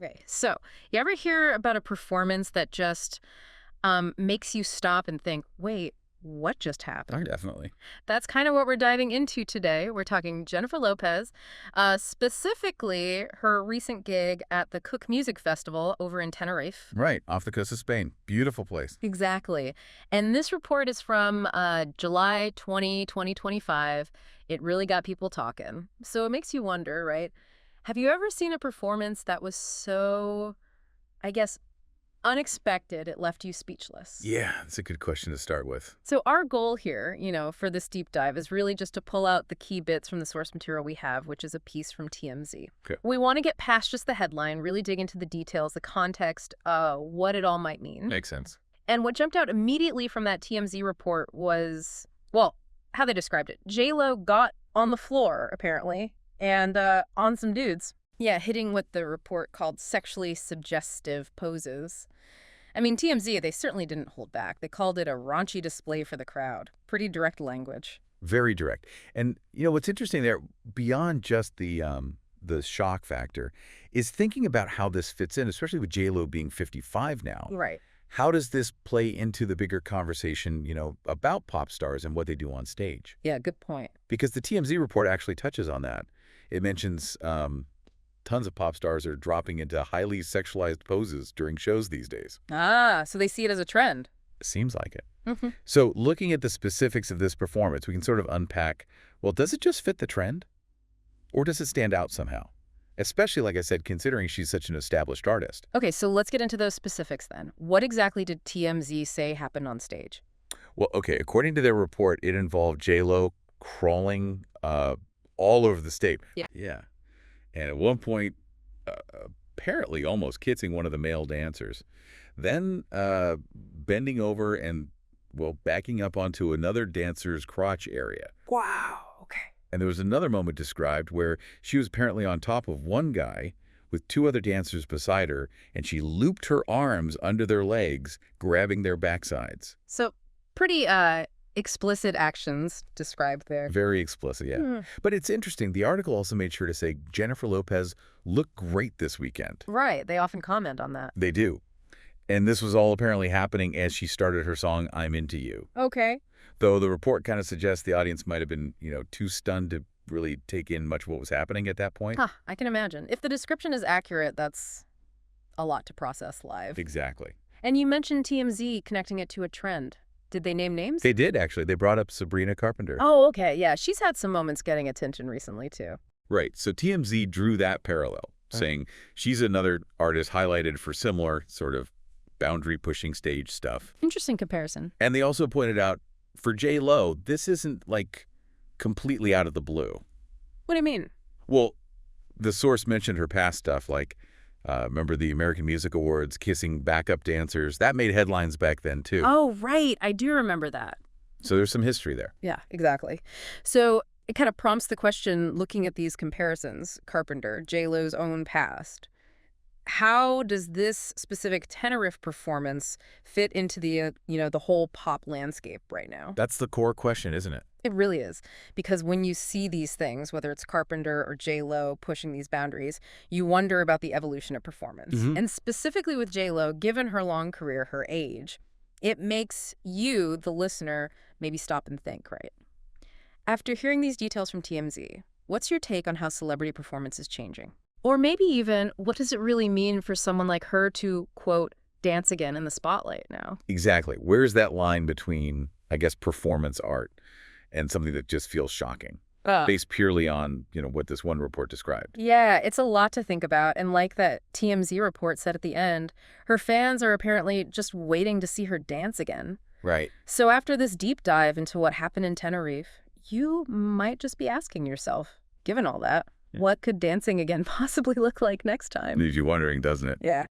Okay, so you ever hear about a performance that just makes you stop and think, wait, what just Oh, happened? definitely. That's kind of what we're diving into today. We're talking Jennifer Lopez, specifically her recent gig at the Cook Music Festival over in Tenerife. Right, off the coast of Spain. Beautiful place. Exactly. And this report is from July 2025. It really got people talking. So it makes you wonder, right? Have you ever seen a performance that was so, I guess, unexpected, it left you speechless? Yeah, that's a good question to start with. So our goal here, for this deep dive is really just to pull out the key bits from the source material we have, which is a piece from TMZ. Okay. We want to get past just the headline, really dig into the details, the context, what it all might mean. Makes sense. And what jumped out immediately from that TMZ report was, well, how they described it. J-Lo got on the floor, apparently, and on some dudes. Yeah, hitting what the report called sexually suggestive poses. I mean, TMZ, they certainly didn't hold back. They called it a raunchy display for the crowd. Pretty direct language. Very direct. And what's interesting there, beyond just the shock factor, is thinking about how this fits in, especially with J-Lo being 55 now. Right. How does this play into the bigger conversation, about pop stars and what they do on stage? Yeah, good point. Because the TMZ report actually touches on that. It mentions tons of pop stars are dropping into highly sexualized poses during shows these days. Ah, so they see it as a trend. Seems like it. Mm-hmm. So looking at the specifics of this performance, we can sort of unpack, well, does it just fit the trend? Or does it stand out somehow? Especially, like I said, considering she's such an established artist. Okay, so let's get into those specifics then. What exactly did TMZ say happened on stage? Well, okay, according to their report, it involved J-Lo crawling all over the stage. Yeah. Yeah. And at one point, apparently almost kissing one of the male dancers. Then bending over and, well, backing up onto another dancer's crotch area. Wow, okay. And there was another moment described where she was apparently on top of one guy with two other dancers beside her, and she looped her arms under their legs, grabbing their backsides. So pretty explicit actions described there. Very explicit, yeah. Hmm. But it's interesting. The article also made sure to say Jennifer Lopez looked great this weekend. Right, they often comment on that. They do. And this was all apparently happening as she started her song, I'm Into You. Okay. Though the report kind of suggests the audience might have been, too stunned to really take in much of what was happening at that point. Huh, I can imagine. If the description is accurate, that's a lot to process live. Exactly. And you mentioned TMZ connecting it to a trend. Did they name names? They did, actually. They brought up Sabrina Carpenter. Oh, okay. Yeah, she's had some moments getting attention recently, too. Right. So TMZ drew that parallel, saying she's another artist highlighted for similar sort of boundary-pushing stage stuff. Interesting comparison. And they also pointed out, for J-Lo, this isn't, completely out of the blue. What do you mean? Well, the source mentioned her past stuff, remember the American Music Awards, kissing backup dancers. That made headlines back then, too. Oh, right. I do remember that. So there's some history there. Yeah, exactly. So it kind of prompts the question, looking at these comparisons, Carpenter, J-Lo's own past. How does this specific Tenerife performance fit into the, the whole pop landscape right now? That's the core question, isn't it? It really is. Because when you see these things, whether it's Carpenter or J-Lo pushing these boundaries, you wonder about the evolution of performance. Mhm. And specifically with J-Lo, given her long career, her age, it makes you, the listener, maybe stop and think, right? After hearing these details from TMZ, what's your take on how celebrity performance is changing? Or maybe even, what does it really mean for someone like her to, quote, dance again in the spotlight now? Exactly. Where's that line between, I guess, performance art and something that just feels shocking, based purely on, what this one report described? Yeah, it's a lot to think about. And like that TMZ report said at the end, her fans are apparently just waiting to see her dance again. Right. So after this deep dive into what happened in Tenerife, you might just be asking yourself, given all that, what could dancing again possibly look like next time? Leaves you wondering, doesn't it? Yeah.